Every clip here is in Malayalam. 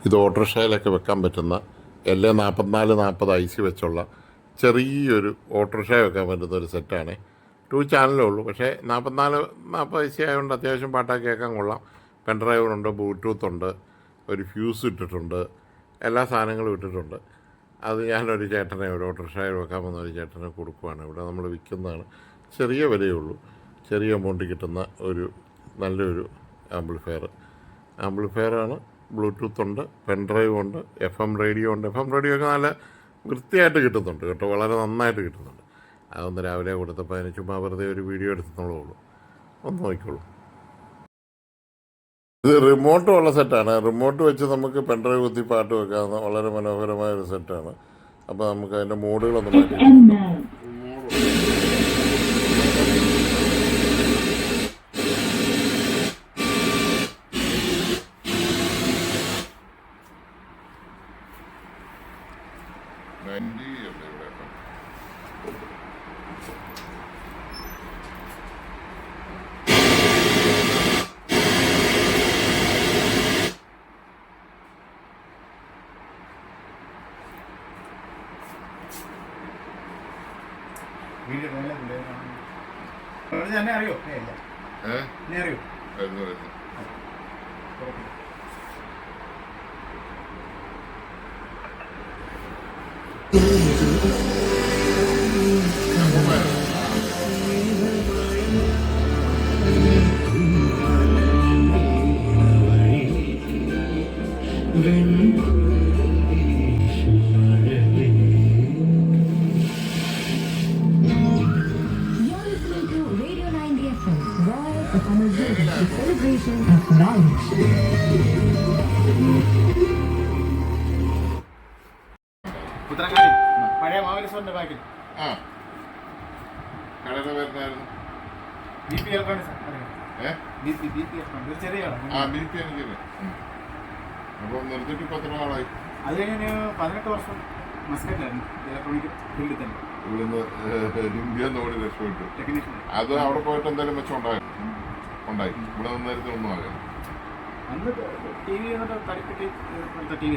ഇത് ഓട്ടോറിക്ഷയിലൊക്കെ വെക്കാൻ പറ്റുന്ന LA4440 IC വെച്ചുള്ള ചെറിയൊരു ഓട്ടോറിക്ഷ വെക്കാൻ പറ്റുന്ന ഒരു സെറ്റാണ്. 2 ചാനലേ ഉള്ളൂ, പക്ഷേ 4440 IC ആയതുകൊണ്ട് അത്യാവശ്യം പാട്ടൊക്കെ കേൾക്കാൻ കൊള്ളാം. പെൻഡ്രൈവറുണ്ട്, ബ്ലൂടൂത്ത് ഉണ്ട്, ഒരു ഫ്യൂസ് ഇട്ടിട്ടുണ്ട്, എല്ലാ സാധനങ്ങളും ഇട്ടിട്ടുണ്ട്. അത് ഞാനൊരു ചേട്ടനെ, ഒരു ഓട്ടോറിക്ഷയിൽ വെക്കാൻ വന്ന ഒരു ചേട്ടനെ കൊടുക്കുവാണ്. ഇവിടെ നമ്മൾ വിൽക്കുന്നതാണ്. ചെറിയ വിലയുള്ളൂ, ചെറിയ എമൗണ്ടിൽ കിട്ടുന്ന ഒരു നല്ലൊരു ആംപ്ലിഫയറാണ്. ബ്ലൂടൂത്ത് ഉണ്ട്, പെൻഡ്രൈവ് ഉണ്ട്, FM റേഡിയോ ഉണ്ട്. FM റേഡിയോ ഒക്കെ നല്ല വൃത്തിയായിട്ട് കിട്ടുന്നുണ്ട് കേട്ടോ, വളരെ നന്നായിട്ട് കിട്ടുന്നുണ്ട്. അതൊന്ന് രാവിലെ കൊടുത്തപ്പോൾ അതിന് ചുമ്മാ വെറുതെ ഒരു വീഡിയോ എടുത്തുള്ളൂ, ഒന്ന് നോക്കിക്കോളൂ. ഇത് റിമോട്ട് ഉള്ള സെറ്റാണ്. റിമോട്ട് വെച്ച് നമുക്ക് പെൻഡ്രൈവ് കുത്തി പാട്ട് വെക്കാവുന്ന വളരെ മനോഹരമായ ഒരു സെറ്റാണ്. അപ്പോൾ നമുക്ക് അതിൻ്റെ മോഡുകളൊന്ന് മാറ്റി അറിയോ പുത്രങ്ങാടി പഴയ മാവേലിസ്വറിന്റെ ബാക്കിൽ കടയുടെ പേരുന്നായിരുന്നു BP ഇലക്ട്രോണിക്സ്. ചെറിയ അപ്പോൾ നിർത്തിയിട്ട് ഇപ്പോൾ എത്ര നാളായി? അത് കഴിഞ്ഞ് 18 വർഷം മസ്കറ്റിലായിരുന്നു, ഇലക്ട്രോണിക് ഫീൽഡിൽ തന്നെ. ഇവിടുന്ന് ഇന്ത്യ ഓടി രക്ഷപ്പെട്ടു. ടെക്നീഷ്യൻ. അത് അവിടെ പോയിട്ട് എന്തായാലും മെച്ചം ഉണ്ടായി. ഇവിടെ നിന്നായിരുന്നു ഒന്നും ആകാം. അന്ന് TV തടിക്കെട്ടി TV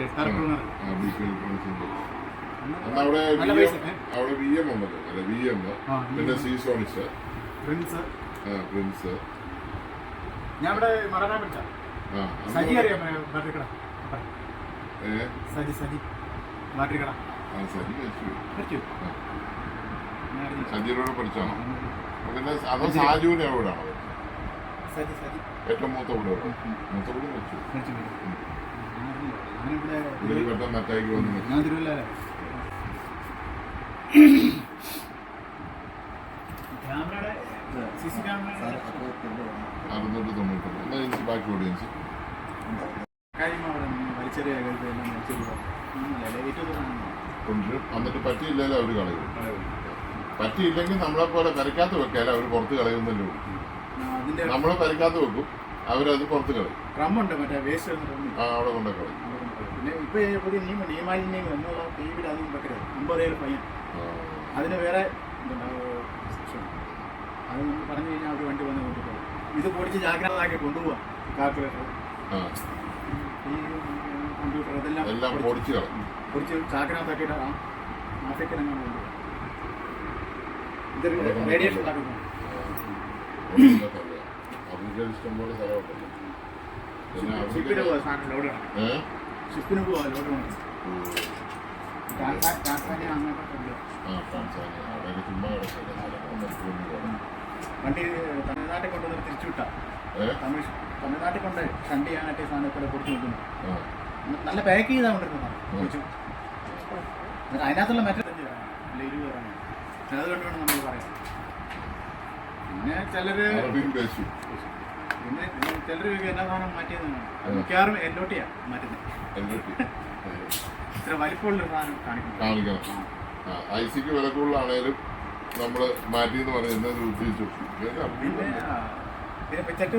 അവിടെ VM ഉണ്ടല്ലോ, VM പിന്നെ സീസോണിസ്, പ്രിൻസ്. ഞാൻ ഇവിടെ മറന്നാ പഠിച്ച സജി അറിയാം, ബാറ്ററി കട. സജി ബാറ്ററി കട. സജിയോട് പഠിച്ചാണോ? പിന്നെ അതോ സാജുവിന്റെ എവിടെയാണോ? ഏറ്റവും മൂത്ത വീട് വെച്ചു മറ്റായിക്ക് വന്നു. ഞാൻ തിരുവല്ല. ക്യാമറയുടെ CC ക്യാമറ 690. എനിക്ക് ബാക്കി ഓഡിയൻസ് വലിച്ചെറിയ കൊണ്ടുവരും. എന്നിട്ട് പറ്റിയില്ലല്ലോ അവർ കളയും. പറ്റിയില്ലെങ്കിൽ നമ്മളെ പോലെ പെരക്കാത്ത വെക്കാലും അവർ പുറത്ത് കളയുന്നല്ലോ. നമ്മൾ പെരക്കാത്ത വെക്കും, അവരത് പുറത്ത് കളയും. ഡ്രമ്മുണ്ട്, മറ്റേ വേസ്റ്റ് അവിടെ കൊണ്ടു കളയും. പിന്നെ ഇപ്പൊ പുതിയ നിയമാലിന്യം എന്നുള്ള ടിവിയിൽ അതൊന്നും വെക്കരുത്. 50,000 ഫൈൻ. അതിന് വേറെ അത് നമ്മൾ പറഞ്ഞു കഴിഞ്ഞാൽ അവർ വണ്ടി വന്ന് കൊണ്ടുപോകും. ഇത് പൊടിച്ച് ജാഗ്രതയാക്കി കൊണ്ടുപോകാം. കാൽക്കുലേറ്റർ, ഈ കമ്പ്യൂട്ടർ, ഇതെല്ലാം പൊടിച്ച് ചാക്കിനകത്താക്കിയിട്ട് ആഫ്രിക്കനെങ്ങനെ കൊണ്ടുപോകും. ഇത് റേഡിയേഷൻ ഉണ്ടാക്കുന്നു. ഷിപ്പിന് പോവാ സാധനം ലോഡ് വേണം. ഷിപ്പിന് പോവാ ലോഡ് വേണം. ടാൻസാനിയ വണ്ടി തമിഴ്നാട്ടിൽ കൊണ്ടുവന്ന് തിരിച്ചുവിട്ടാ. തമിഴ്നാട്ടിൽ കൊണ്ട് ഷണ്ട് ചെയ്യാനായിട്ട് ഈ സാധനത്തിൽ പൊടിച്ചു നോക്കുന്നു. നല്ല പാക്ക് ചെയ്താൽ കൊണ്ടിരുന്നതാണ്. അതിനകത്തുള്ള മറ്റേ 20 പേരാണ്. ചിലത് കൊണ്ട് വേണം നമ്മൾ പറയാം. പിന്നെ ചിലര് എല്ലാ സാധനം മാറ്റിയതാണ്. മിക്കവാറും LOT-യാ മാറ്റുന്നത്. ഇത്ര വലിപ്പമുള്ള സാധനം കാണിക്കണം. IC-ക്ക് വില കൂടുതലാണേലും നമ്മൾ മാറ്റി എന്ന് പറയുന്നത് ഉദ്ദേശിച്ചു. പിന്നെ ചെക്ക്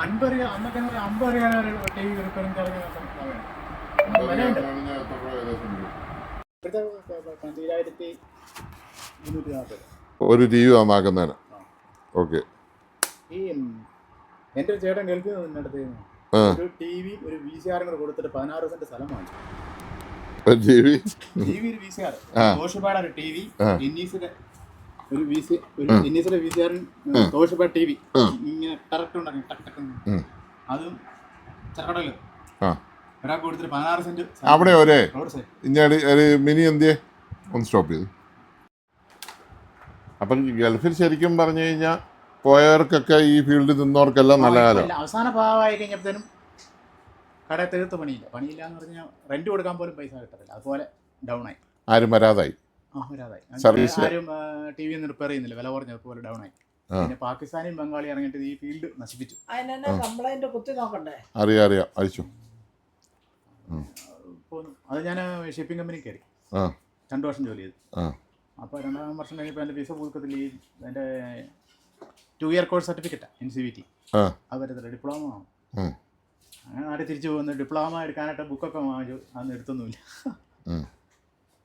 50 അന്നൊക്കെ 50 റിയാൽ TV റിപ്പയറിംഗ് ചാർജ് ഇപ്പോഴത്തെ 2340 ഒരു TV നന്നാക്കുന്നതിന്. ഓക്കെ. ഈ എൻ്റെ ഒരു ചേട്ടൻ ഗൾഫിൽ നിന്ന് അടുത്ത് ഒരു ടി വി ഒരു VCR കൂടെ കൊടുത്തിട്ട് 16 സെന്റ് സ്ഥലം വാങ്ങിച്ചു. ഒരു ടി വി ഒരു VCR, തോഷിബയുടെ ഒരു ടി വി, ഇന്നീസിന്റെ ഒരു ഇന്നീസിന്റെ VCR, തോഷിബ ടി വി ഇങ്ങനെ കറക്റ്റ് ഉണ്ടാക്കി അതും ചക്കടല് ഒരാൾക്ക് കൊടുത്തിട്ട് 16 സെന്റ് അവിടെ ഒരേ റോഡ് സൈഡ്. ഇനി ഒരു മിനി എന്തിയെ ഒന്ന് സ്റ്റോപ്പ് ചെയ്തു. അപ്പം ഗൾഫിൽ ശരിക്കും പറഞ്ഞു കഴിഞ്ഞാൽ പോയവർക്കൊക്കെ ഈ ഫീൽഡിൽ നിന്നവർക്കെല്ലാം നല്ല കാലം. അവസാന ഭാഗമായി കഴിഞ്ഞപ്പോഴത്തേനും കട തീർത്ത് പണിയില്ല എന്ന് പറഞ്ഞാൽ റെന്റ് കൊടുക്കാൻ പോലും പൈസ കിട്ടത്തില്ല. അതുപോലെ ഡൗൺ ആയി, ആരും വരാതായി, സർവീസ് ആരും TV ഒന്നും റിപ്പയർ ചെയ്യുന്നില്ല, വില കുറഞ്ഞതുപോലെ ഡൗൺ ആയി. പിന്നെ പാകിസ്ഥാനും ബംഗാളി ഇറങ്ങിയിട്ട് ഈ ഫീൽഡ് നശിപ്പിച്ചു. അറിയാം അയച്ചു. അത് ഞാൻ ഷിപ്പിംഗ് കമ്പനി കയറി 2 വർഷം ജോലി ചെയ്തു. അപ്പോൾ 2ാം വർഷം കഴിഞ്ഞപ്പോൾ എൻ്റെ വിസ പുതുക്കത്തിൽ എൻ്റെ 2 ഇയർ കോഴ്സ് സർട്ടിഫിക്കറ്റാണ് NCVT. അത് വരത്തില്ല, ഡിപ്ലോമ ആണ്. അങ്ങനെ നാട്ടിൽ തിരിച്ചു പോകുന്നു. ഡിപ്ലോമ എടുക്കാനായിട്ട് ബുക്കൊക്കെ വാങ്ങിച്ചു, അതൊന്നും എടുത്തൊന്നുമില്ല.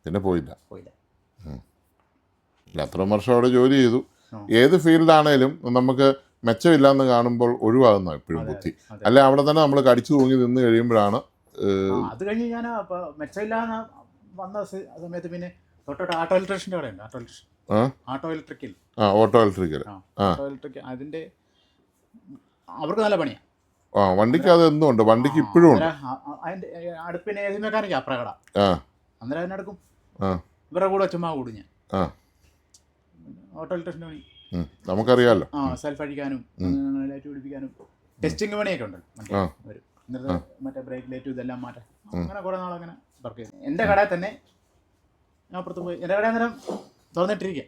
പിന്നെ പോയില്ല. അത്രയും വർഷം അവിടെ ജോലി ചെയ്തു. ഏത് ഫീൽഡാണേലും നമുക്ക് മെച്ചമില്ലാന്ന് കാണുമ്പോൾ ഒഴിവാകുന്ന എപ്പോഴും ബുദ്ധി. അല്ലെ അവിടെ തന്നെ നമ്മൾ കടിച്ചു തൂങ്ങി നിന്ന് കഴിയുമ്പോഴാണ്. അത് കഴിഞ്ഞ് ഞാൻ മെച്ചമില്ലാന്ന് വന്ന സമയത്ത് പിന്നെ തൊട്ടോട്ട് ഓട്ടോ ഇലക്ട്രീഷ്യൻ്റെ അവിടെ ഉണ്ട്. ഓട്ടോ ഇലക്ട്രിക്കൽ അതിൻ്റെ അവർക്ക് നല്ല പണിയാണ്. വണ്ടിക്ക് അത് എന്നും ഉണ്ട്, വണ്ടിക്ക് ഇപ്പോഴും ഉണ്ട്. അതിൻ്റെ അടുപ്പിന് ഏത് മെക്കാനിക്ക് അപ്രകട അന്നേരം അതിനടുക്കും ഇവരുടെ കൂടെ ചുമ്മാ കൂടും ഞാൻ. ഓട്ടോ ഇലക്ട്രീഷ്യൻ്റെ പണി നമുക്കറിയാമല്ലോ. സെൽഫ് അടിക്കാനും ലൈറ്റ് പിടിപ്പിക്കാനും ടെസ്റ്റിംഗ് പണിയൊക്കെ ഉണ്ട്. മറ്റേ ബ്രേക്ക് ലൈറ്റും ഇതെല്ലാം മാറ്റാം. അങ്ങനെ കുറേ നാളങ്ങനെ വർക്ക് ചെയ്തു. എൻ്റെ കടയിൽ തന്നെ ഞാൻ അപ്പുറത്ത് പോയി. എൻ്റെ കടയിൽ നേരം തുറന്നിട്ടിരിക്കുക,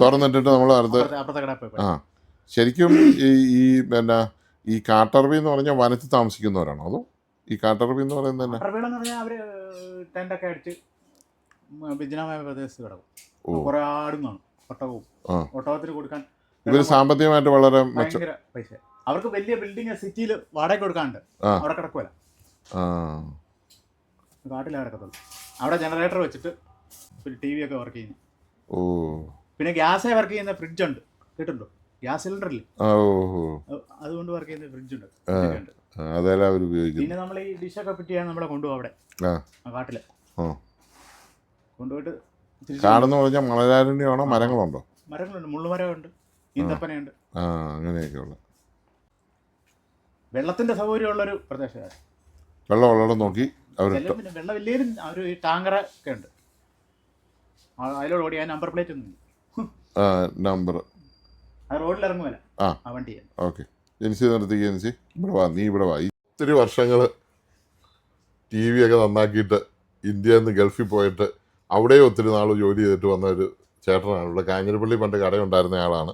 തുറന്നിട്ടിട്ട് നമ്മൾ അപ്പുറത്തെ കടയിൽ പോയി. ശരിക്കും ഈ പിന്നെ ഈ കാട്ടറബി എന്ന് പറഞ്ഞാൽ വനത്തിൽ താമസിക്കുന്നവരാണോ അതോ ഈ കാട്ടറബി എന്ന് പറയുന്നത് തന്നെ? കാട്ടറബികളെന്ന് പറഞ്ഞാൽ അവർ ടെൻ്റൊക്കെ അടിച്ച് വിജനമായ പ്രദേശത്ത് കിടക്കും. കുറേ ആടും കാണും, ഒട്ടകവും. ഒട്ടകത്തിന് കൊടുക്കാൻ ഇവർ സാമ്പത്തികമായിട്ട് വളരെ ഭയങ്കര പൈസ. അവർക്ക് വലിയ ബിൽഡിങ് സിറ്റിയിൽ വാടക കൊടുക്കാണ്ട് അവിടെ കിടക്കുമല്ല, കാട്ടിലേ കിടക്കത്തുള്ളൂ. അവിടെ ജനറേറ്റർ വെച്ചിട്ട് TV ഒക്കെ വർക്ക് ചെയ്യുന്നു. പിന്നെ ഗ്യാസേ വർക്ക് ചെയ്യുന്ന ഫ്രിഡ്ജ് ഉണ്ട്, കേട്ടിട്ടുണ്ടോ? ഗ്യാസ് സിലിണ്ടറിൽ അതുകൊണ്ട് വർക്ക് ചെയ്യുന്ന ഫ്രിഡ്ജ് ഉണ്ട്. പിന്നെ നമ്മൾ ഈ ഡിഷൊക്കെ ഫിറ്റ് ചെയ്യാൻ നമ്മളെ കൊണ്ടുപോകും അവിടെ കാട്ടില് കൊണ്ടുപോയിട്ട്. കാടെന്ന് പറഞ്ഞാൽ മണലാരണ്യമാണോ? മരങ്ങളുണ്ടോ? മരങ്ങളുണ്ട്, മുള്ളുമരമുണ്ട്, ഈന്തപ്പനയുണ്ട്, അങ്ങനെയൊക്കെയുള്ള വെള്ളത്തിന്റെ സൗകര്യമുള്ളൊരു പ്രദേശമാണ്. വെള്ളം ഉള്ളടം നോക്കി പിന്നെ വെള്ളം വലിയൊരു ഒരു ടാങ്കർ ഒക്കെ ഉണ്ട്. അതിലോട് ഓടി ആ നമ്പർ പ്ലേറ്റ് ഒന്നും നമ്പർ അത് റോഡിൽ ഇറങ്ങുമല്ല ആ വണ്ടി. ഓക്കെ, ജനിച്ച് നിർത്തിക്കുക. ജനിച്ച് ഇവിടെ വാ, നീ ഇവിടെ വാ. ഒത്തിരി വർഷങ്ങൾ TV ഒക്കെ നന്നാക്കിയിട്ട് ഇന്ത്യയിൽ നിന്ന് ഗൾഫിൽ പോയിട്ട് അവിടെ ഒത്തിരി നാൾ ജോലി ചെയ്തിട്ട് വന്ന ഒരു ചേട്ടനാണ്. ഇവിടെ കാഞ്ഞിരപ്പള്ളി പണ്ട് കടയുണ്ടായിരുന്ന ആളാണ്.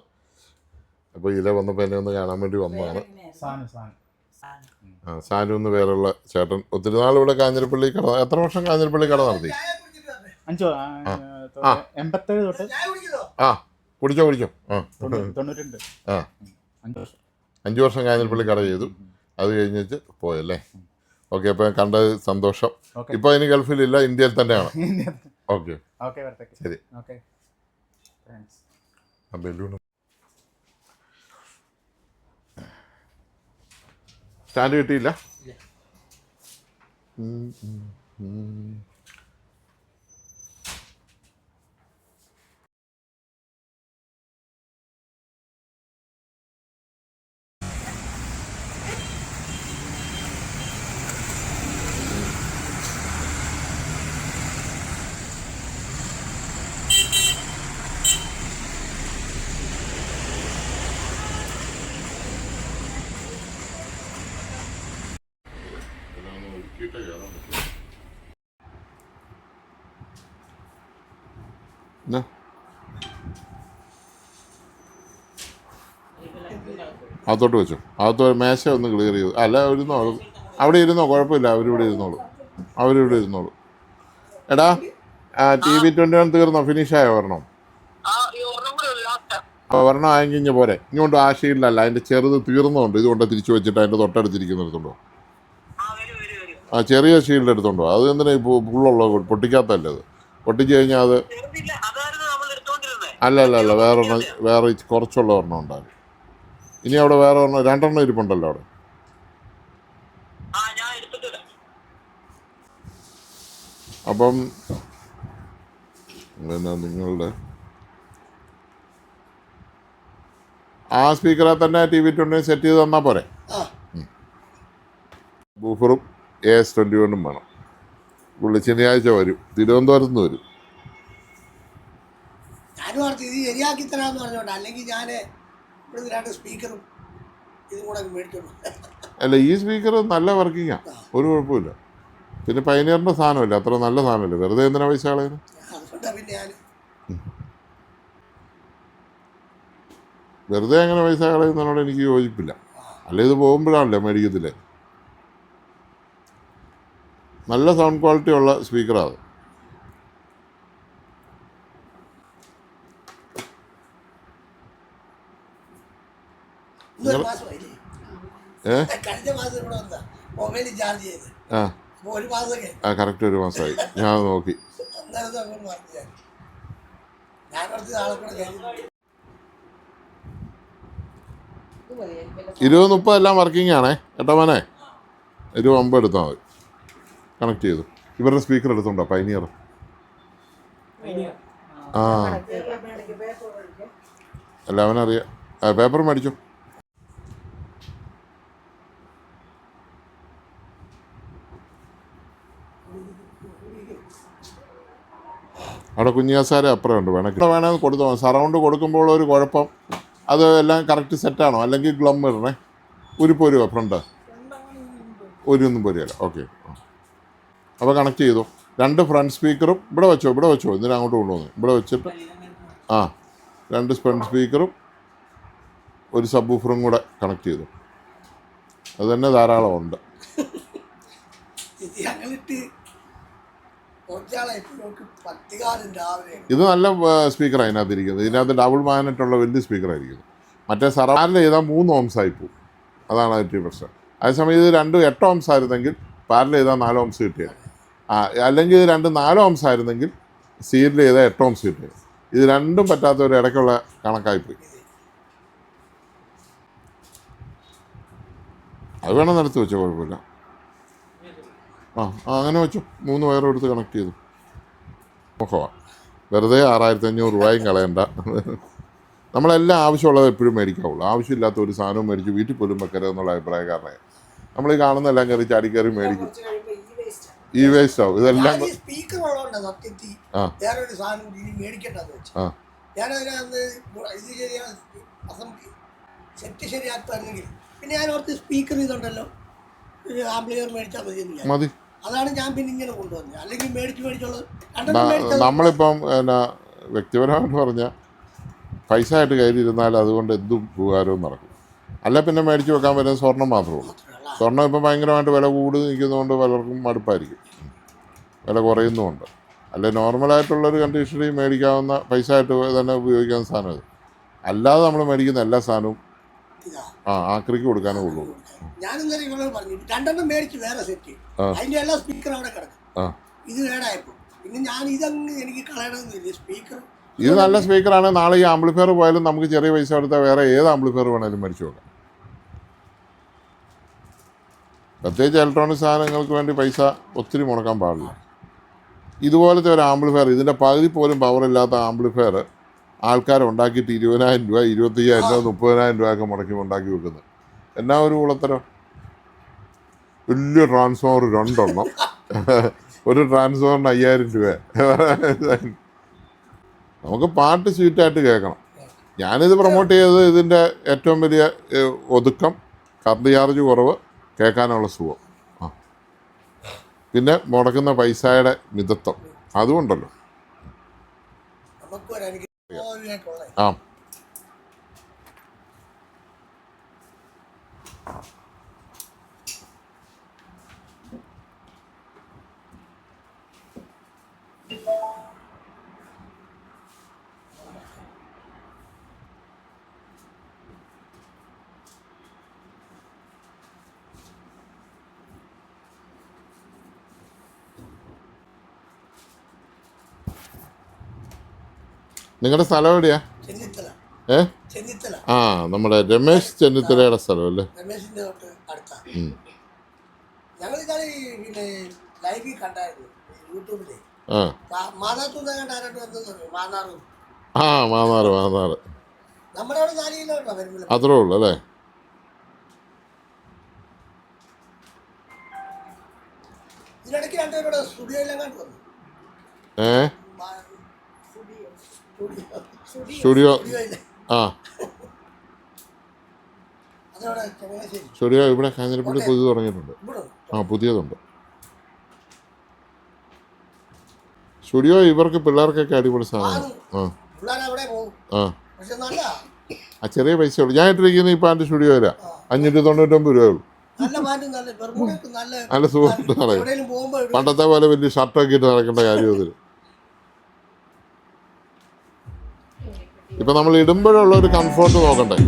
അപ്പോൾ ഇതിലെ വന്നപ്പോൾ എന്നെ ഒന്ന് കാണാൻ വേണ്ടി വന്നതാണ്. സാനു എന്ന് പേരുള്ള ചേട്ടൻ ഒത്തിരി നാൾ ഇവിടെ കാഞ്ഞിരപ്പള്ളി കട. എത്ര വർഷം കാഞ്ഞിരപ്പള്ളി കട നടത്തി? 87 തൊട്ട്. കുടിച്ചോ. 92. 5 വർഷം കാഞ്ഞിരപ്പള്ളി കട ചെയ്തു. അത് കഴിഞ്ഞിട്ട് പോയല്ലേ? ഓക്കെ, അപ്പോൾ കണ്ടത് സന്തോഷം. ഇപ്പോൾ ഇനി ഗൾഫിലില്ല, ഇന്ത്യയിൽ തന്നെയാണ്. ഓക്കെ ശരി. ബലൂൺ സ്റ്റാൻഡ് കിട്ടിയില്ല. അകത്തോട്ട് വെച്ചോ. അകത്ത് മേശ ഒന്ന് ക്ലിയർ ചെയ്തു. അല്ല, ഇരുന്നോളൂ, അവിടെ ഇരുന്നോ, കുഴപ്പമില്ല. അവരിവിടെ ഇരുന്നോളൂ. എടാ, TV 21 തീർന്നോ? ഫിനിഷായോ? ഒരെണ്ണം ആയെങ്കിൽ ഇഞ്ഞ് പോരെ. ഇങ്ങോട്ട് ആ ഷീൽഡല്ല, അതിൻ്റെ ചെറുത് തീർന്നുണ്ട്. ഇതുകൊണ്ട് തിരിച്ചു വെച്ചിട്ട് അതിൻ്റെ തൊട്ടടുത്തിരിക്കുന്നെടുത്തുണ്ടോ? ചെറിയ ഷീൽഡ് എടുത്തോണ്ടോ? അത് എന്തിനാ ഇപ്പോൾ ഫുള്ളുള്ള പൊട്ടിക്കാത്തല്ലേ? അത് പൊട്ടിച്ച് കഴിഞ്ഞാൽ അത് അല്ല വേറെ കുറച്ചുള്ള ഒരെണ്ണം ഉണ്ടാകും. ഇനി അവിടെ വേറെ 2 ഇരിപ്പുണ്ടല്ലോ അവിടെ. അപ്പം പിന്നെ നിങ്ങളുടെ ആ സ്പീക്കറെ തന്നെ TV20 സെറ്റ് ചെയ്ത് തന്നാൽ പോരെ. ബൂഫറും AS21 വേണം. പുള്ളി ശനിയാഴ്ച വരും, തിരുവനന്തപുരത്ത് നിന്ന് വരും. ഞാനും ഓർത്ത് ഇത് ശരിയാക്കി തരാമെന്ന് പറഞ്ഞോണ്ട്, അല്ലെങ്കിൽ ഞാൻ ഇവിടുന്ന് 2 സ്പീക്കറും ഇതും കൂടെ മേടിച്ചോളൂ. അല്ല, ഈ സ്പീക്കർ നല്ല വർക്കിങ്ങാണ്, ഒരു കുഴപ്പമില്ല. പിന്നെ പൈനിയറിൻ്റെ സാധനമില്ല, അത്ര നല്ല സാധനമില്ല, വെറുതെ എന്തിനാ പൈസ കളയുന്നത്? അതുകൊണ്ടാണ് പിന്നെ ഞാൻ വെറുതെ അങ്ങനെ പൈസ കളയുന്നതിനോട് എനിക്ക് യോജിപ്പില്ല. അല്ല, ഇത് പോകുമ്പോഴാണല്ലേ മേടിക്കത്തില്ലേ. നല്ല സൗണ്ട് ക്വാളിറ്റി ഉള്ള സ്പീക്കറാണ്. കഴിഞ്ഞ മാസം ഇവിടെ വന്നാ മൊബൈലിൽ ചാർജ് ചെയ്ത് അപ്പോൾ 1 മാസമൊക്കെ കറക്റ്റ് 1 മാസമായി. ഞാൻ നോക്കി. അന്നേരത്തെ അങ്ങോട്ട് പറഞ്ഞു ഞാൻ കുറച്ച് നാളെ കൂടെ കഴിഞ്ഞു. 20-30 എല്ലാം വർക്കിംഗ് ആണേ കേട്ടോ മോനെ. 20-50 എടുത്താൽ മതി. കണക്ട് ചെയ്തു. ഇവരുടെ സ്പീക്കർ എടുത്തുണ്ടോ പൈനിയർ? ആ അല്ല, അവനറിയാം. പേപ്പർ മേടിച്ചു. അവിടെ കുഞ്ഞിയാസാര അപ്പുറം ഉണ്ട്, വേണമെന്ന് കൊടുത്തു. സറൗണ്ട് കൊടുക്കുമ്പോൾ ഒരു കുഴപ്പം, അത് എല്ലാം കറക്റ്റ് സെറ്റാണോ? അല്ലെങ്കിൽ ഗ്ലം ഇടണേ. പോരുക ഫ്രണ്ട് ഒന്നും പോരുകയല്ല. ഓക്കെ, അപ്പോൾ കണക്ട് ചെയ്തു. 2 ഫ്രണ്ട് സ്പീക്കറും ഇവിടെ വെച്ചോ ഇതിന് അങ്ങോട്ട് കൊണ്ടുവന്നു. ഇവിടെ വെച്ചിട്ട് 2 ഫ്രണ്ട് സ്പീക്കറും 1 സബ് വൂഫറും കൂടെ കണക്ട് ചെയ്തു. അത് തന്നെ ധാരാളം ഉണ്ട്. ഇത് നല്ല സ്പീക്കർ അതിനകത്ത് ഇരിക്കുന്നത്. ഇതിനകത്ത് ഡബിൾ മാഗ്നറ്റുള്ള വലിയ സ്പീക്കറായിരിക്കും. മറ്റേ സറൗണ്ടിൽ ചെയ്താൽ 3 ഓംസ് ആയി പോകും. അതാണ് അതിൻ്റെ പ്രശ്നം. അതേസമയം ഇത് 2 8 ഓംസ് ആയിരുന്നെങ്കിൽ പാരൽ ചെയ്താൽ 4 ഓംസ് കിട്ടിയത്. അല്ലെങ്കിൽ ഇത് 2 4 ഓംസ് ആയിരുന്നെങ്കിൽ സീരിയൽ ചെയ്താൽ 8 ഓംസ് കിട്ടിയത്. ഇത് രണ്ടും പറ്റാത്ത ഒരു ഇടയ്ക്കുള്ള കണക്കായിപ്പോയി. അത് വേണം നിലത്ത് വെച്ചോ, കുഴപ്പമില്ല. അങ്ങനെ വെച്ചു. 3 വയറും എടുത്ത് കണക്ട് ചെയ്തു. നോക്കവാ, വെറുതെ 6500 രൂപയും കളയണ്ട. നമ്മളെല്ലാം ആവശ്യമുള്ളത് എപ്പോഴും മേടിക്കാവുള്ളൂ. ആവശ്യമില്ലാത്ത ഒരു സാധനവും മേടിച്ച് വീട്ടിൽ പോലും വെക്കരുത് എന്നുള്ള അഭിപ്രായക്കാരനാണ്. നമ്മൾ ഈ കാണുന്നതെല്ലാം കയറി ചാടിക്കയറി മേടിക്കും. ഈ വേസ്റ്റ് ആവും ഇതെല്ലാം. സ്പീക്കർ ഉള്ളതുകൊണ്ട് സത്യത്തിൽ വേറൊരു സാധനം മേടിക്കേണ്ടതെന്ന് വെച്ചാൽ ഞാനതിനകത്ത് ഇത് ശരിയാണ് സെറ്റ് ശരിയാക്കുമായിരുന്നെങ്കിൽ പിന്നെ ഞാൻ ഓർത്ത് സ്പീക്കർ ഇതുണ്ടല്ലോ, ഒരു ആംപ്ലിഫയർ മേടിച്ചാൽ മതി. അതാണ് ഞാൻ പിന്നെ ഇങ്ങനെ കൊണ്ടുവന്നത്. അല്ലെങ്കിൽ മേടിച്ചുള്ളത് നമ്മളിപ്പം എന്നാ വ്യക്തിപരമായിട്ട് പറഞ്ഞാൽ പൈസ ആയിട്ട് കയ്യിലിരുന്നാൽ അതുകൊണ്ട് എന്തും ഉപകാരവും നടക്കും. അല്ല പിന്നെ മേടിച്ച് വെക്കാൻ പറ്റുന്ന സ്വർണ്ണം മാത്രമേ ഉള്ളൂ. സ്വർണ്ണം ഇപ്പം ഭയങ്കരമായിട്ട് വില കൂടി നിൽക്കുന്നതുകൊണ്ട് പലർക്കും മടുപ്പായിരിക്കും, വില കുറയുന്നുമുണ്ട്. അല്ല, നോർമലായിട്ടുള്ളൊരു കണ്ടീഷനിൽ മേടിക്കാവുന്ന പൈസ ആയിട്ട് തന്നെ ഉപയോഗിക്കാവുന്ന സാധനം ഇത്. അല്ലാതെ നമ്മൾ മേടിക്കുന്ന എല്ലാ സാധനവും ആക്രിക്ക് കൊടുക്കാനേ ഉള്ളൂ. ഞാനിന്നലെ ഇവരോട് പറഞ്ഞു 2 മേടിച്ച് വേറെ സെറ്റ്, അതിൻ്റെ എല്ലാ സ്പീക്കർ അവിടെ കിടക്കും. ഇത് വേണമായപ്പോൾ പിന്നെ ഞാൻ ഇതങ്ങ് എനിക്ക് കളയണമെന്നില്ല. സ്പീക്കർ ഇത് നല്ല സ്പീക്കറാണ്. നാളെ ഈ ആംപ്ലിഫയർ പോയാലും നമുക്ക് ചെറിയ പൈസ എടുത്താൽ വേറെ ഏത് ആംപ്ലിഫയർ വേണേലും മേടിച്ചു നോക്കാം. പ്രത്യേകിച്ച് ഇലക്ട്രോണിക് സാധനങ്ങൾക്ക് വേണ്ടി പൈസ ഒത്തിരി മുടക്കാൻ പാടില്ല. ഇതുപോലത്തെ ഒരു ആംപ്ലിഫയർ, ഇതിൻ്റെ പകുതി പോലും പവറില്ലാത്ത ആംപ്ലിഫയർ ആൾക്കാർ ഉണ്ടാക്കിയിട്ട് 20,000 രൂപ 25,000 രൂപ 30,000 രൂപയൊക്കെ മുടക്കി ഉണ്ടാക്കി വെക്കുന്നത് എന്നാ ഒരു കുളത്തരം. വലിയ ട്രാൻസ്ഫോമർ 2 എണ്ണം, ഒരു ട്രാൻസ്ഫോമറിന് 5,000 രൂപ. നമുക്ക് പാട്ട് സ്വീറ്റായിട്ട് കേൾക്കണം. ഞാനിത് പ്രൊമോട്ട് ചെയ്തത് ഇതിൻ്റെ ഏറ്റവും വലിയ ഒതുക്കം, കറണ്ട് ചാർജ് കുറവ്, കേൾക്കാനുള്ള സുഖം, പിന്നെ മുടക്കുന്ന പൈസയുടെ മിതത്വം, അതുകൊണ്ടല്ലോ. ആ നിങ്ങളുടെ സ്ഥലം എവിടെയാ? ആ, നമ്മുടെ രമേശ് ചെന്നിത്തലയുടെ സ്ഥലം അല്ലേ? രമേശിന്റെ തൊട്ട് അടുത്താണ്. ഞങ്ങൾ പിന്നെ ലൈവിൽ കണ്ടായിരുന്നു യൂട്യൂബിലെ. ആ മാന്നാത്തൂന്ന് കണ്ട ആരോട്ട് വന്നത് മാന്നാറും. ആ മാന്നാറ് നമ്മുടെ അവിടെ 4 കിലോമീറ്റർ വരുമ്പോൾ. അത്രേ ഉള്ളൂ അല്ലേ? ഇതിനിടയ്ക്ക് രണ്ടുപേരുടെ സ്റ്റുഡിയോയിലും കണ്ടു വന്നു. സ്റ്റുഡിയോ സ്റ്റുഡിയോയില് ആ അതവിടെ ചങ്ങനാശ്ശേരി. സ്റ്റുഡിയോ ഇവിടെ കാഞ്ഞിരപ്പള്ളി പുതിയത് തുടങ്ങിയിട്ടുണ്ട്. ഇവിടെ ആ പുതിയതുണ്ട് സ്റ്റുഡിയോ. ഇവർക്ക് പിള്ളേർക്കൊക്കെ അടിപൊളി സാധനം. ആ പിള്ളേരവിടെ പോകും. ആ പക്ഷെ നല്ല ആ ചെറിയ പൈസ ഉള്ളൂ. ഞാൻ ഇട്ടിരിക്കുന്ന ഈ പാൻറ്റ് സ്റ്റുഡിയോ വരാം 599 രൂപയുള്ളൂ. നല്ല പാൻറ്റും നല്ല പെർമുടക്ക് നല്ല നല്ല സുഖമായിട്ട് നടക്കും. എവിടെയെങ്കിലും പോകുമ്പോൾ പണ്ടത്തെ പോലെ വലിയ ഷർട്ടൊക്കെ ഇട്ട് നടക്കേണ്ട കാര്യം അതിൽ. ഇപ്പം നമ്മൾ ഇടുമ്പോഴുള്ള ഒരു കംഫർട്ട് നോക്കണ്ടേ.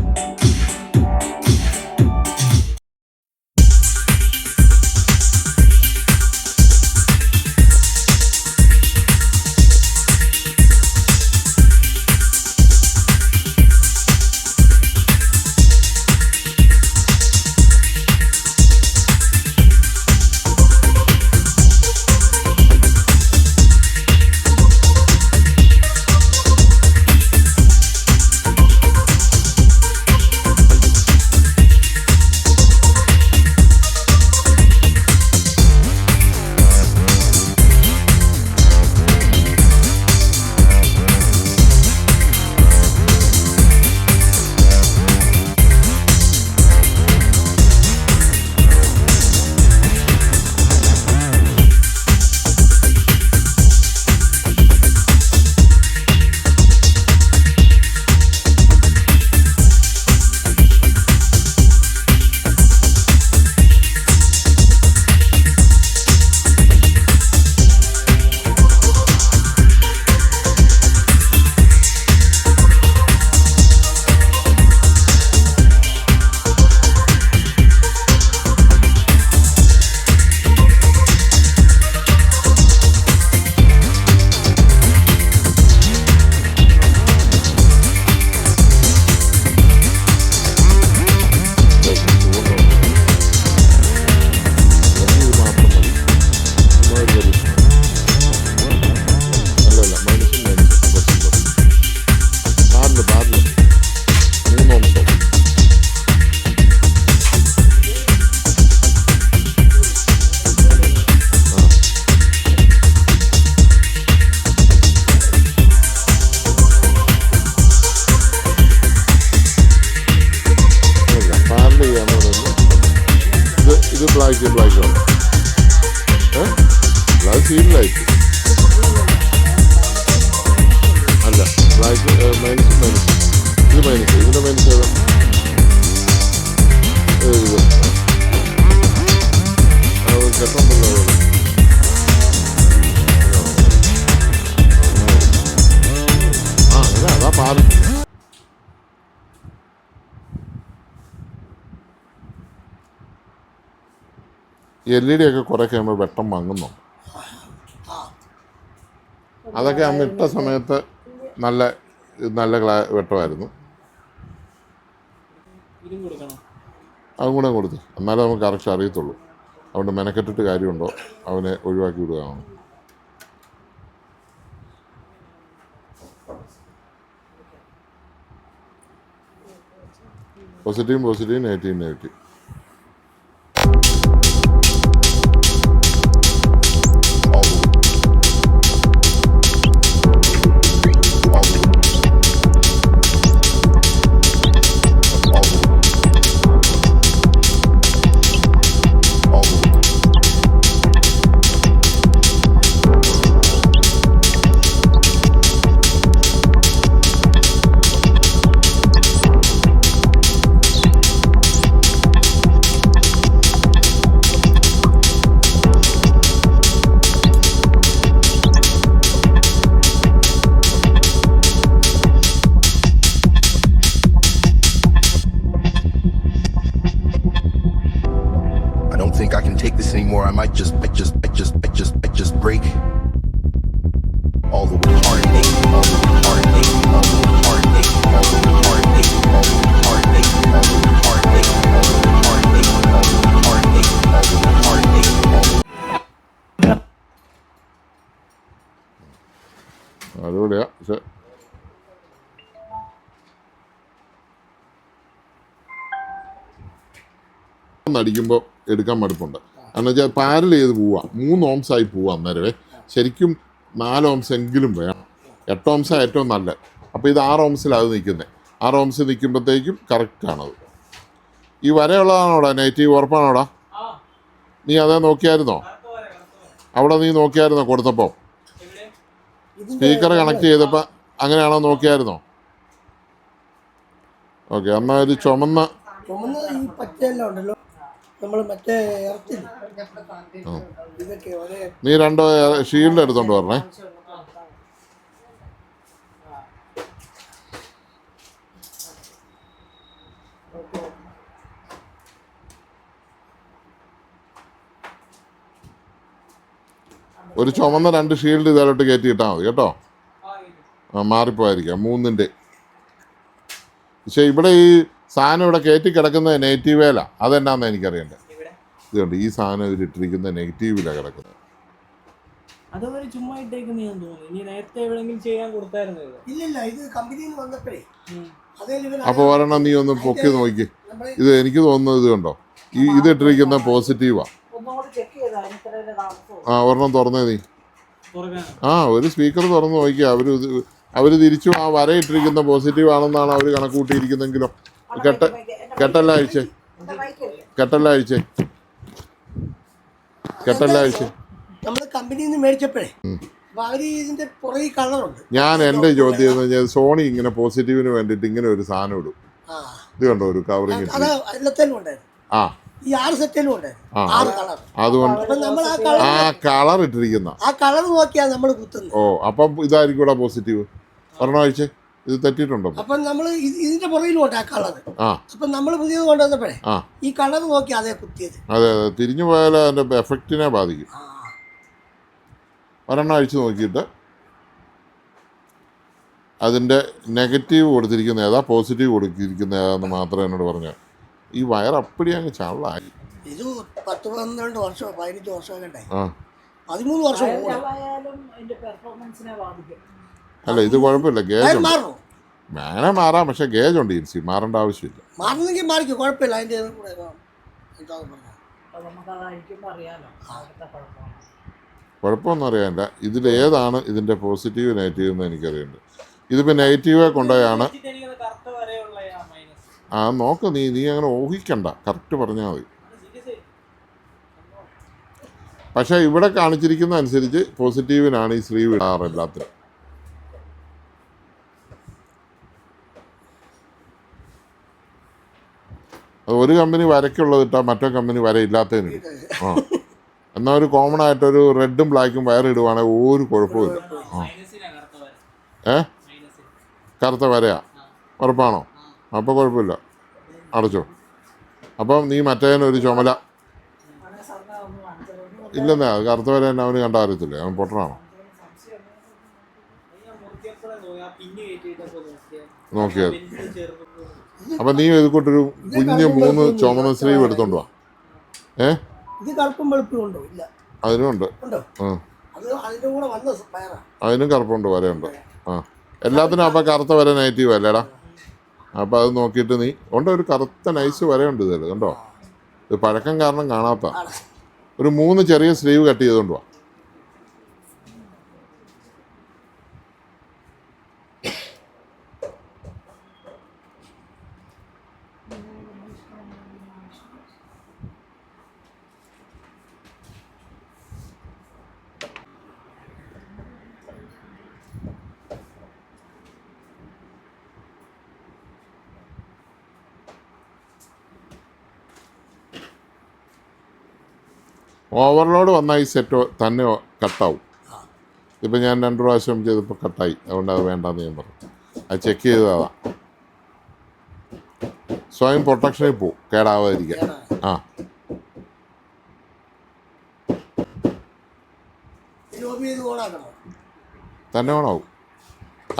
ബ്ലാക്കാണ് ബ്ലാക്ക് സീലിലായിട്ട് അല്ല ബ്ലാക്ക് മൈനസ് ഇത് മൈനസ് ഇതിൻ്റെ മൈനസ് ഏതാ ഇത് കെട്ടുണ്ടല്ലോ ആ അതാ പാല് LED ഒക്കെ കുറേ കഴിയുമ്പോൾ വെട്ടം മങ്ങുന്നുണ്ട്. അതൊക്കെ അന്ന് ഇട്ട സമയത്ത് നല്ല വെട്ടമായിരുന്നു. അതും കൂടെ കൊടുത്ത് എന്നാലേ നമുക്ക് കറക്റ്റ് അറിയത്തുള്ളൂ. അതുകൊണ്ട് മെനക്കെട്ടിട്ട് കാര്യമുണ്ടോ അവനെ ഒഴിവാക്കി വിടുകയാണ്. Positive negative anymore. I might just break all the heartache, all the heartache, all the heartache, all the heartache, all the heartache, all the heartache, all the heartache, all the heartache, all the heartache, all the അടിപൊളിയാ. പക്ഷെ അടിക്കുമ്പോൾ എടുക്കാൻ മടുപ്പുണ്ട്. കാരണം വെച്ചാൽ പാരൽ ചെയ്ത് പോവാം. 3 ഓംസായി പോവാം. അന്നേരമേ ശരിക്കും 4 ഓംസ് എങ്കിലും വേണം. 8 ഓംസാണ് ഏറ്റവും നല്ലത്. അപ്പോൾ ഇത് 6 ഓംസിലാണ് അത് നിൽക്കുന്നത്. 6 ഓംസ് നിൽക്കുമ്പോഴത്തേക്കും കറക്റ്റാണത്. ഈ വരയുള്ളതാണോടാ നെഗറ്റീവ്? ഉറപ്പാണോടാ? നീ അതേ നോക്കിയായിരുന്നോ? അവിടെ നീ നോക്കിയായിരുന്നോ കൊടുത്തപ്പോൾ? സ്പീക്കർ കണക്ട് ചെയ്തപ്പോൾ അങ്ങനെയാണോ നോക്കിയായിരുന്നോ? ഓക്കെ. എന്നാൽ ഒരു ചുമന്ന ഈ പച്ചയെല്ലാം ഉണ്ടല്ലോ നമ്മൾ മറ്റേ ഇതൊക്കെ ഒരേ നീ 2 ഷീൽഡ് എടുത്തോണ്ട് പറഞ്ഞേ. ഒരു ചുമന്ന 2 ഷീൽഡ് ഇതിലോട്ട് കയറ്റി ഇട്ടാൽ മതി കേട്ടോ. മാറിപ്പോയിരിക്കാം 3ൻ്റെ. പക്ഷേ ഇവിടെ ഈ സാധനം ഇവിടെ കയറ്റി കിടക്കുന്നത് നെഗറ്റീവേല. അതെന്നാന്ന് എനിക്കറിയണ്ടേ. ഇതുകൊണ്ട് ഈ സാധനം ഇതിലിട്ടിരിക്കുന്ന നെഗറ്റീവിലാണ് കിടക്കുന്നത്. ഇല്ലില്ല, ഇത് കമ്പനിയിൽ വന്നപ്പോഴേ അപ്പോൾ ഒരെണ്ണം നീ ഒന്ന് പൊക്കി നോക്കി. ഇത് എനിക്ക് തോന്നുന്നത് ഇത് കണ്ടോ, ഇത് ഇട്ടിരിക്കുന്ന പോസിറ്റീവാ. ഒരെണ്ണം തുറന്നേ നീ. ഒരു സ്പീക്കർ തുറന്ന് നോക്കിയാ അവർ തിരിച്ചും ആ വരയിട്ടിരിക്കുന്ന പോസിറ്റീവ് ആണെന്നാണ് അവർ കണക്ക് കൂട്ടിയിരിക്കുന്നെങ്കിലോ. കെട്ടല്ല അഴിച്ചേ. നമ്മൾ കമ്പനിയിൽ നിന്ന് മേടിച്ചപ്പോഴേ ഇതിന്റെ പുറകെ കളറുണ്ട്. ഞാൻ എൻ്റെ ചോദ്യം എന്ന് പറഞ്ഞാൽ സോണി ഇങ്ങനെ പോസിറ്റീവിന് വേണ്ടിയിട്ട് ഇങ്ങനെ ഒരു സാധനം ഇടും. ഇത് കണ്ടോ ഒരു കവറിങ്. ഈ 6 സെറ്റിലും ഉണ്ടായിരുന്നു 6 കളർ. അതുകൊണ്ട് ആ കളർ ഇട്ടിരിക്കുന്ന ആ കളർ നോക്കിയാ നമ്മൾ കുത്തുന്നത്. അപ്പം ഇതായിരിക്കും ഇവിടെ പോസിറ്റീവ്. ഒരെണ്ണം അഴിച്ചേ. ഇത് തെറ്റിയിട്ടുണ്ടോ? അപ്പൊ നമ്മൾ ഇതിന്റെ പുറകിലും ഉണ്ട് ആ കളർ. അപ്പൊ നമ്മൾ പുതിയത് കൊണ്ടുവന്നപ്പോഴേ ഈ കളർ നോക്കി അതേ കുത്തിയത്. അതെ അതെ, തിരിഞ്ഞു പോയാൽ അതിന്റെ എഫക്റ്റിനെ ബാധിക്കും. ഒരെണ്ണം അഴിച്ചു നോക്കിയിട്ട് അതിന്റെ നെഗറ്റീവ് കൊടുത്തിരിക്കുന്ന ഏതാ പോസിറ്റീവ് കൊടുത്തിരിക്കുന്ന ഏതാന്ന് മാത്രമേ എന്നോട് പറഞ്ഞു. ഈ വയർ അപ്പടി അങ്ങ് ചള്ളായി. ഇത് 10-12 വർഷമോ 15 വർഷമോ ഉണ്ടായി. 13 വർഷം അല്ല, ഇത് കുഴപ്പമില്ല. ഗേജ് മേനെ മാറാം. പക്ഷെ ഗേജ് ഉണ്ട്. ഇൻസി മാറേണ്ട ആവശ്യമില്ല. മാറുന്നെങ്കിൽ മാറിക്കും, കുഴപ്പമില്ല. അതിന്റെ കുഴപ്പമൊന്നും അറിയാനില്ല. ഇതിലേതാണ് ഇതിന്റെ പോസിറ്റീവ് നെഗറ്റീവ് എന്ന് എനിക്കറിയുന്നുണ്ട്. ഇതിപ്പോൾ നെഗറ്റീവെ കൊണ്ടുപോയാണ്. നോക്ക് നീ അങ്ങനെ ഊഹിക്കണ്ട, കറക്റ്റ് പറഞ്ഞാൽ മതി. പക്ഷേ ഇവിടെ കാണിച്ചിരിക്കുന്ന അനുസരിച്ച് പോസിറ്റീവിനാണ് ഈ സ്ലീവ് ഇടാറ് എല്ലാത്തിനും. അത് ഒരു കമ്പനി വരയ്ക്കുള്ളത് ഇട്ടാൽ മറ്റേ കമ്പനി വരയില്ലാത്തതിന് ഇടും. എന്നാൽ ഒരു കോമൺ ആയിട്ടൊരു റെഡും ബ്ലാക്കും വയർ ഇടുവാണെങ്കിൽ ഒരു കുഴപ്പമില്ല. കറുത്ത വരയാ? ഉറപ്പാണോ? അപ്പോൾ കുഴപ്പമില്ല, അടച്ചോ. അപ്പം നീ മറ്റേനൊരു ചുമല ഇല്ലെന്നേ. അത് കറുത്ത വര തന്നെ അവന് കണ്ടാൽ അറിയത്തില്ലേ, അവൻ പൊട്ടനാണോ? നോക്കിയത്. അപ്പം നീ ഇതുകൊണ്ടൊരു കുഞ്ഞ് 3 ചുമന്ന സ്ലീവ് എടുത്തോണ്ട് വാ. അതിനുണ്ട്. അതിനും കറുപ്പുണ്ട്, വരയുണ്ട്. എല്ലാത്തിനും. അപ്പം കറുത്ത വര നെഗറ്റീവ് അല്ലേടാ? അപ്പം അത് നോക്കിയിട്ട് നീ ഉണ്ട്. ഒരു കറുത്ത നൈസ് വരയുണ്ട് ഇതിൽ കണ്ടോ. ഇത് പഴക്കം കാരണം കാണാത്ത ഒരു 3 ചെറിയ സ്ലീവ് കട്ട് ചെയ്തുകൊണ്ട് വാ. ഓവർലോഡ് വന്നാൽ ഈ സെറ്റ് തന്നെ കട്ടാവും. ഇപ്പം ഞാൻ 2 പ്രാവശ്യം ചെയ്തപ്പോൾ കട്ടായി. അതുകൊണ്ട് അത് വേണ്ടാന്ന് ഞാൻ പറഞ്ഞു. അത് ചെക്ക് ചെയ്തതാണ്. സ്വയം പ്രൊട്ടക്ഷനിൽ പോവും, കേടാവാതിരിക്കാൻ. തന്നെ ഓണാവും.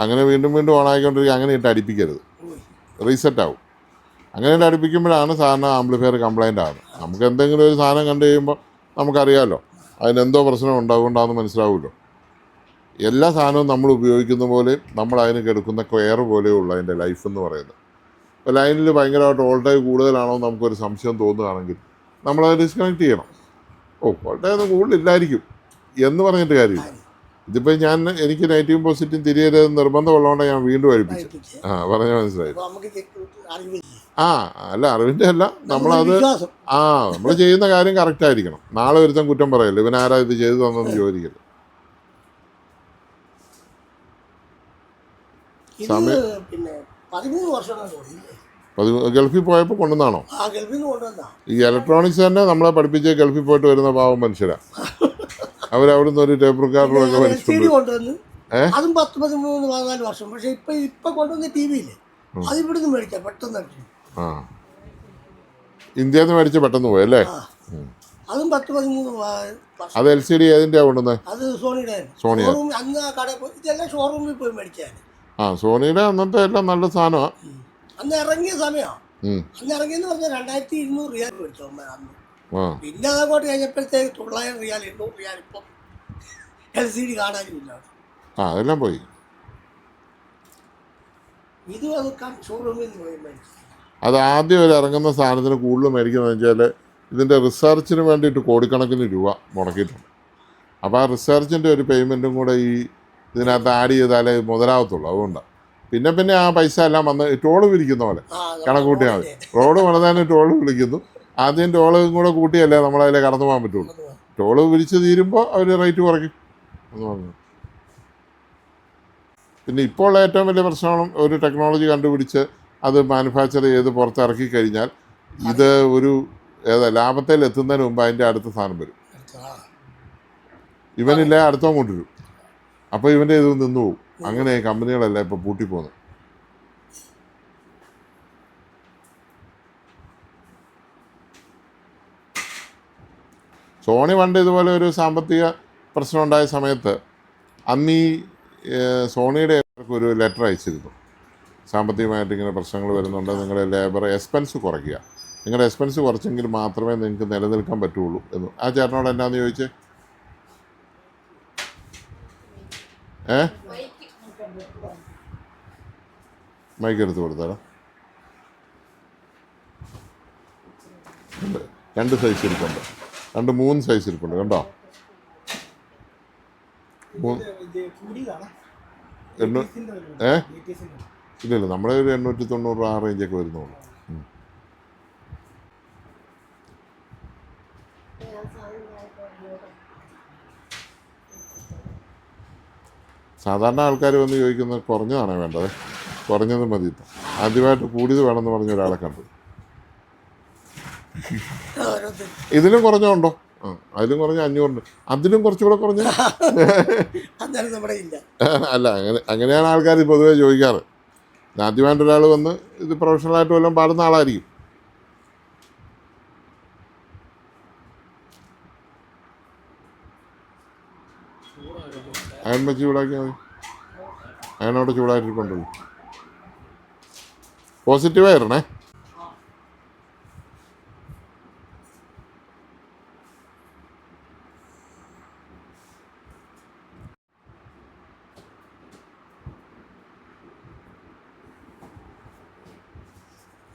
അങ്ങനെ വീണ്ടും വീണ്ടും ഓണായിക്കൊണ്ടിരിക്കുക. അങ്ങനെ ഇട്ട് അടിപ്പിക്കരുത്, റീസെറ്റ് ആവും. അങ്ങനെ ഇട്ട് അടിപ്പിക്കുമ്പോഴാണ് സാധാരണ ആംപ്ലിഫയർ കംപ്ലൈൻ്റ് ആകുന്നത്. നമുക്ക് എന്തെങ്കിലും ഒരു സാധനം കണ്ടു കഴിയുമ്പോൾ നമുക്കറിയാമല്ലോ അതിനെന്തോ പ്രശ്നം ഉണ്ടാവുകൊണ്ടാണെന്ന് മനസ്സിലാവുമല്ലോ. എല്ലാ സാധനവും നമ്മൾ ഉപയോഗിക്കുന്ന പോലെ നമ്മൾ അതിന് കെടുക്കുന്ന കെയർ പോലെയുള്ള അതിൻ്റെ ലൈഫ് എന്ന് പറയുന്നത്. ഇപ്പോൾ ലൈനിൽ ഭയങ്കരമായിട്ട് വോൾട്ടേജ് കൂടുതലാണോ നമുക്കൊരു സംശയം തോന്നുകയാണെങ്കിൽ നമ്മളത് ഡിസ്കണക്ട് ചെയ്യണം. വോൾട്ടേജ് ഒന്നും കൂടുതലില്ലായിരിക്കും എന്ന് പറഞ്ഞിട്ട് കാര്യമില്ല. ഇതിപ്പോൾ എനിക്ക് നെഗറ്റീവും പോസിറ്റീവും തിരിയരുതെന്ന് നിർബന്ധമുള്ളതുകൊണ്ട് ഞാൻ വീണ്ടും കഴിപ്പിച്ചു. പറഞ്ഞാൽ മനസ്സിലായി. അല്ല അറിവിൻ്റെ അല്ല, നമ്മളത് നമ്മൾ ചെയ്യുന്ന കാര്യം കറക്റ്റ് ആയിരിക്കണം. നാളെ ഒരുത്തം കുറ്റം പറയല്ലോ, ഇവനാരാ ഇത് ചെയ്തു തന്നെന്ന് ചോദിക്കരുത്. ഗൾഫിൽ പോയപ്പോൾ കൊണ്ടുവന്നാണോ? ഈ ഇലക്ട്രോണിക്സ് തന്നെ നമ്മളെ പഠിപ്പിച്ച് ഗൾഫിൽ പോയിട്ട് വരുന്ന പാവം മനുഷ്യരാണ്. അവരവിടുന്ന് ഒരു ടേപ്പ് റെക്കോർഡറൊക്കെ കൊണ്ടുവന്ന് അതും 10-13-14 വർഷം. പക്ഷെ ഇപ്പൊ കൊണ്ടുവന്ന ടി വിയില്ലേ, അത് ഇവിടുന്ന് മേടിക്കാം പെട്ടെന്ന്. ഇന്ത്യയിൽ നിന്ന് മേടിച്ച് പെട്ടെന്ന് പോയി അല്ലേ? അതും 10-13 വർഷം. അത് LCD ഏതിൻ്റെയാ കൊണ്ടുവന്നത്? അത് സോണിയുടെ. അന്ന് ആ കടയിൽ പോയി ഇതെല്ലാം ഷോറൂമിൽ പോയി മേടിക്കാൻ. സോണിയുടെ അന്നത്തെ എല്ലാം നല്ല സാധനമാണ്. അന്ന് ഇറങ്ങിയ സമയമാണ്. അന്ന് ഇറങ്ങിയെന്ന് പറഞ്ഞാൽ 2200 റിയാൽ മേടിച്ചോ അന്ന്. പിന്നെ അതങ്ങോട്ട് കഴിഞ്ഞപ്പോഴത്തേക്ക് 900 റിയാൽ 800 റിയാൽ. ഇപ്പം LCD കാണാനും ഇല്ല. അതെല്ലാം പോയി. ഇത് ഷോറൂമിൽ നിന്ന് പോയി മേടിച്ചു. അത് ആദ്യം ഒരു ഇറങ്ങുന്ന സാധനത്തിന് കൂടുതൽ മേടിക്കുന്നത് വെച്ചാൽ ഇതിൻ്റെ റിസർച്ചിന് വേണ്ടിയിട്ട് കോടിക്കണക്കിന് രൂപ മുടക്കിയിട്ടുണ്ട്. അപ്പോൾ ആ റിസർച്ചിൻ്റെ ഒരു പേയ്മെൻറ്റും കൂടെ ഈ ഇതിനകത്ത് ആഡ് ചെയ്താലേ മുതലാവത്തുള്ളൂ. അതുകൊണ്ടാണ്. പിന്നെ ആ പൈസ എല്ലാം വന്ന് ടോള് വിളിക്കുന്ന പോലെ കണക്ക് കൂട്ടിയാൽ മതി. റോഡ് പണിതാനും ടോള് വിളിക്കുന്നു. ആദ്യം ടോളും കൂടെ കൂട്ടിയല്ലേ നമ്മളതിലെ കടന്നു പോകാൻ പറ്റുള്ളൂ. ടോള് വിളിച്ച് തീരുമ്പോൾ അവർ റേറ്റ് കുറയ്ക്കും എന്ന് പറഞ്ഞു. പിന്നെ ഇപ്പോൾ ഉള്ള ഏറ്റവും വലിയ പ്രശ്നം, ഒരു ടെക്നോളജി കണ്ടുപിടിച്ച് അത് മാനുഫാക്ചർ ചെയ്ത് പുറത്തിറക്കി കഴിഞ്ഞാൽ ഇത് ഒരു ലാഭത്തിൽ എത്തുന്നതിന് മുമ്പ് അതിൻ്റെ അടുത്ത സാധനം വരും. ഇവനില്ലേ അടുത്തവൻ കൊണ്ടുവരും. അപ്പോൾ ഇവൻ്റെ ഇത് നിന്ന് പോകും. അങ്ങനെ കമ്പനികളെല്ലാം ഇപ്പോൾ പൂട്ടിപ്പോകുന്നത്. സോണി പണ്ട് ഇതുപോലെ ഒരു സാമ്പത്തിക പ്രശ്നം ഉണ്ടായ സമയത്ത് അന്ന് ഈ സോണിയുടെ ഒരു ലെറ്റർ അയച്ചിരുന്നു. സാമ്പത്തികമായിട്ട് ഇങ്ങനെ പ്രശ്നങ്ങൾ വരുന്നുണ്ട്, നിങ്ങളുടെ ലേബർ എക്സ്പെൻസ് കുറയ്ക്കുക, നിങ്ങളുടെ എക്സ്പെൻസ് കുറച്ചെങ്കിൽ മാത്രമേ നിങ്ങൾക്ക് നിലനിൽക്കാൻ പറ്റുള്ളൂ എന്ന്. ആ ചേട്ടനോട് എന്നാന്ന് ചോദിച്ചേ? മൈക്ക് എടുത്ത് കൊടുത്താലോ? 2 സൈസ് ഇരിപ്പുണ്ട്, 3 സൈസ് ഇരിപ്പുണ്ട്. കണ്ടോ? ഇല്ലല്ലോ, നമ്മളെ ഒരു 890 ആ റേഞ്ചൊക്കെ വരുന്നുള്ളൂ. സാധാരണ ആൾക്കാർ വന്ന് ചോദിക്കുന്നത് കുറഞ്ഞതാണോ വേണ്ടത്, കുറഞ്ഞത് മതി. ആദ്യമായിട്ട് കൂടിയത് വേണമെന്ന് പറഞ്ഞ ഒരാളെ കണ്ടു. ഇതിലും കുറഞ്ഞുണ്ടോ? അതിലും കുറഞ്ഞ 500. അതിലും കുറച്ചുകൂടെ കുറഞ്ഞ അല്ല, അങ്ങനെയാണ് ആൾക്കാർ പൊതുവെ ചോദിക്കാറ്. ആദ്യമായിട്ട് ഒരാൾ വന്ന് ഇത് പ്രൊഫഷണലായിട്ട് വല്ലതും പാടുന്ന ആളായിരിക്കും. അയൺ വെച്ച് ചൂടാക്കിയാൽ മതി. അയണോടെ ചൂടായിട്ടിരിപ്പുണ്ടല്ലോ. പോസിറ്റീവായിരണേ.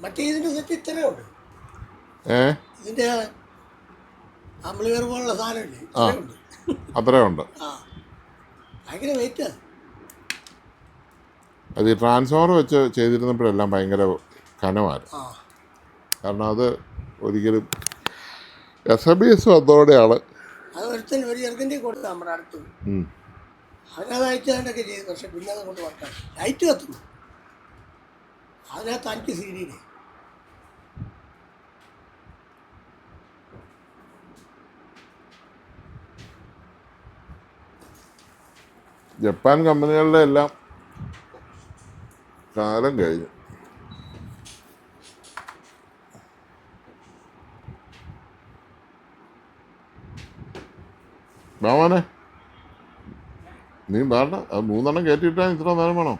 മറ്റേ ഇതിന്റെ സെറ്റ് ഇത്രയുണ്ട്. ഇതിന്റെ അമ്പിളിയർ പോലുള്ള സാധനമില്ലേ, അത്രയുണ്ട്. ഭയങ്കര വെയിറ്റ്. അത് ഈ ട്രാൻസ്ഫോമർ വെച്ച് ചെയ്തിരുന്നപ്പോഴെല്ലാം ഭയങ്കര കനമായിരുന്നു. കാരണം അത് ഒരിക്കലും SBS വന്നതോടെയാണ്. അത് ഒരുത്തൻ ഒരു ചെറുക്കൻ്റെ കൊടുത്തു നമ്മുടെ അടുത്ത്. അവനത് അയച്ചതിൻ്റെയൊക്കെ ചെയ്തു. പക്ഷെ പിന്നെ അത് കൊണ്ട് വർക്കാണ്. ലൈറ്റ് കത്തുന്നു അതിനകത്ത് 5 CD. ജപ്പാൻ കമ്പനികളുടെ എല്ലാം കാലം കഴിഞ്ഞു. ബാവാനെ നീ വേണ്ട, അത് 3 എണ്ണം കയറ്റിയിട്ടാൽ ഇത്ര നേരം വേണോ?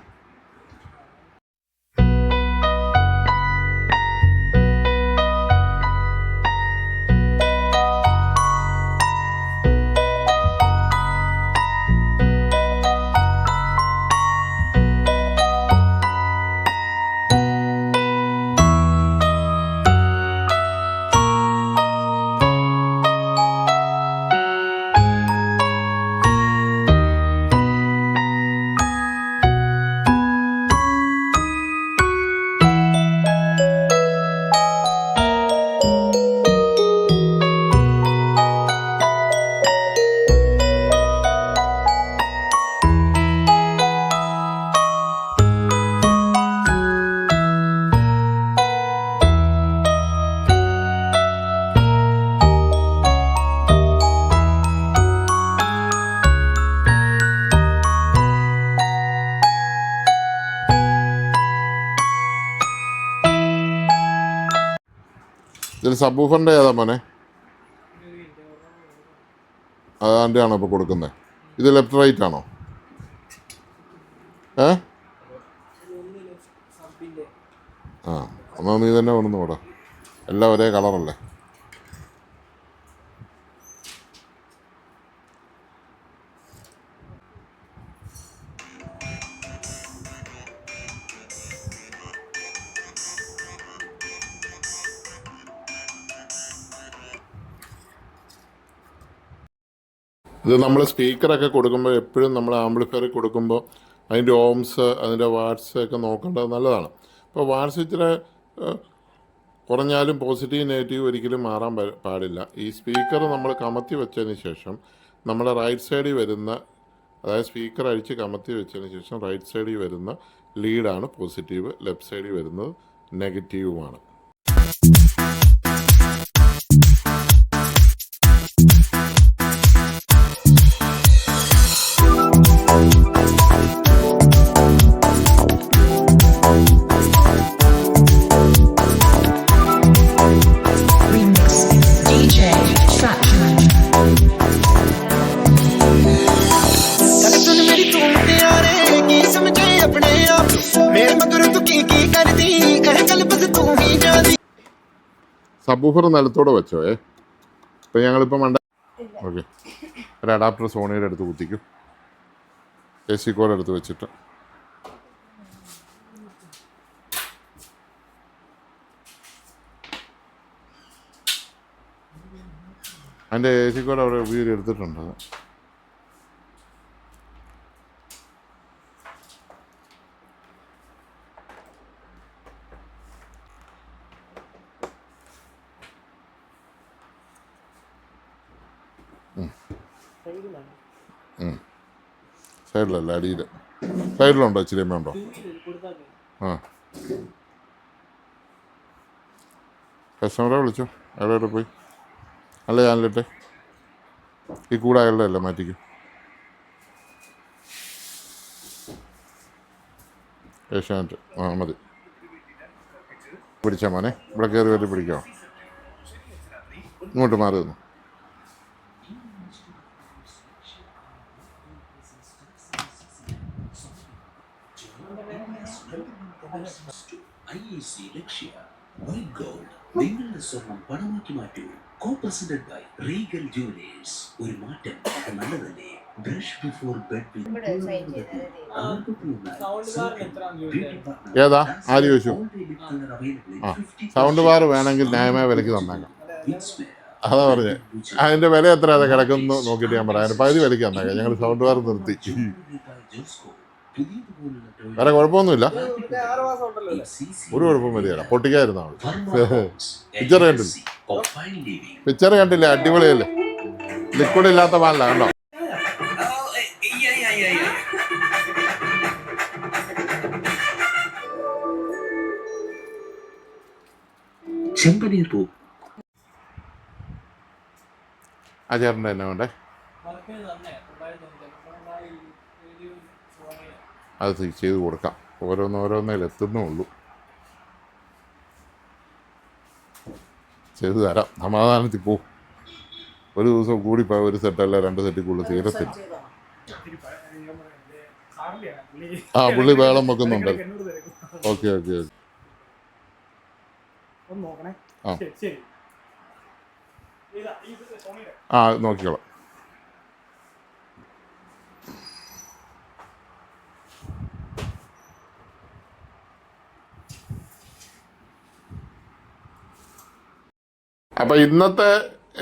ഇതിൽ സബ്ബൂഫറിൻ്റെ ഏതാ മോനെ? അതാൻ്റെ ആണോ ഇപ്പോൾ കൊടുക്കുന്നത്? ഇത് ലെഫ്റ്റ് റൈറ്റ് ആണോ? ആ എന്നാൽ നീ തന്നെ കൊണ്ടു കൂടാ, എല്ലാം ഒരേ കളറല്ലേ. ഇത് നമ്മൾ സ്പീക്കറൊക്കെ കൊടുക്കുമ്പോൾ എപ്പോഴും നമ്മൾ ആംപ്ലിഫയർ കൊടുക്കുമ്പോൾ അതിൻ്റെ ഓംസ് അതിൻ്റെ വാട്ട്സ് ഒക്കെ നോക്കേണ്ടത് നല്ലതാണ്. അപ്പോൾ വാട്ട്സ് ഇച്ചിരി കുറഞ്ഞാലും പോസിറ്റീവ് നെഗറ്റീവ് ഒരിക്കലും മാറാൻ പാടില്ല. ഈ സ്പീക്കർ നമ്മൾ കമത്തി വെച്ചതിന് ശേഷം നമ്മുടെ റൈറ്റ് സൈഡിൽ വരുന്ന, അതായത് സ്പീക്കർ അഴിച്ച് കമത്തി വെച്ചതിന് ശേഷം റൈറ്റ് സൈഡിൽ വരുന്ന ലീഡാണ് പോസിറ്റീവ്, ലെഫ്റ്റ് സൈഡിൽ വരുന്നത് നെഗറ്റീവുമാണ്. സബ്ബൂഫർ നിലത്തോടെ വെച്ചോ. ഇപ്പം ഞങ്ങളിപ്പോൾ ഓക്കെ, ഒരു അഡാപ്റ്റർ സോണിയുടെ അടുത്ത് കുത്തിക്കും, AC കോഡ് എടുത്ത് വെച്ചിട്ട് അതിൻ്റെ AC കോഡ് അവിടെ വീട് എടുത്തിട്ടുണ്ട്. സൈഡിലല്ല, അടിയിൽ. സൈഡിലുണ്ടോ? ഇച്ചിരി ഉണ്ടോ? ആ, കസ്റ്റമറെ വിളിച്ചോ. എവിടെ പോയി? അല്ല ഞാനിട്ടെ, ഈ കൂടെ അയാളുടെ അല്ല, മാറ്റിക്കും. ഏഷ്യാനെറ്റ് മതി. പിടിച്ചാൽ മോനെ, ഇവിടെ കയറി വരെ പിടിക്കാമോ? ഇങ്ങോട്ട് മാറി തന്നു. IEC ലക്ഷ്യ വൈറ്റ് ഗോൾഡ് നിങ്ങളുടെ സ്വർണം പണമാക്കി മാറ്റൂ. Co-presented by Regal Jewelers. ഒരു മാറ്റം അത് നല്ലതല്ലേ. ബ്രഷ് ബിഫോർ ബെഡ് ഏതാ ആര് ചോദിച്ചു? ആ, സൗണ്ട് ബാർ വേണമെങ്കിൽ ന്യായമായ വിലയ്ക്ക് തന്നേക്കാം. അതാ പറഞ്ഞേ, അതിൻ്റെ വില എത്ര അത് കിടക്കുന്നു നോക്കിയിട്ട് ഞാൻ പറയാം. അതിൻ്റെ പകുതി വിലയ്ക്ക് തന്നേക്കാം. ഞങ്ങൾ സൗണ്ട് ബാർ നിർത്തി. വേറെ കുഴപ്പമൊന്നുമില്ല, ഒരു കുഴപ്പം വരികയില്ല. പൊട്ടിക്കായിരുന്നു അവൾ. പിക്ചർ കണ്ടില്ല? പിക്ചർ കണ്ടില്ല? അടിപൊളിയല്ലേ? ലിക്വിഡ് ഇല്ലാത്ത പാലില്ല, കണ്ടോ? ആ ചേട്ടൻ്റെ തന്നെ വേണ്ടേ? അത് ചെയ്ത് കൊടുക്കാം. ഓരോന്നോരോന്നേൽ എത്തുന്നുള്ളൂ. ചെയ്തു തരാം, സമാധാനത്തിൽ പോവും. ഒരു ദിവസം കൂടിപ്പോയ ഒരു സെറ്റല്ല 2 സെറ്റിക്കുള്ള തീരത്തില്ല. ആ, പുള്ളി വേളം വെക്കുന്നുണ്ട്. Okay okay okay. ആ നോക്കിക്കോളാം. അപ്പോൾ ഇന്നത്തെ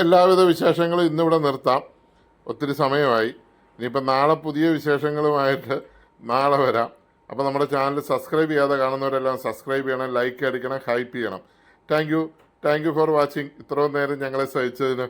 എല്ലാവിധ വിശേഷങ്ങളും ഇന്നിവിടെ നിർത്താം. ഒത്തിരി സമയമായി. ഇനിയിപ്പോൾ നാളെ പുതിയ വിശേഷങ്ങളുമായിട്ട് നാളെ വരാം. അപ്പോൾ നമ്മുടെ ചാനൽ സബ്സ്ക്രൈബ് ചെയ്യാതെ കാണുന്നവരെല്ലാം സബ്സ്ക്രൈബ് ചെയ്യണം, ലൈക്ക് അടിക്കണം, ഹൈപ്പ് ചെയ്യണം. Thank you for watching. ഇത്രയും നേരം ഞങ്ങളെ സഹിച്ചതിന്.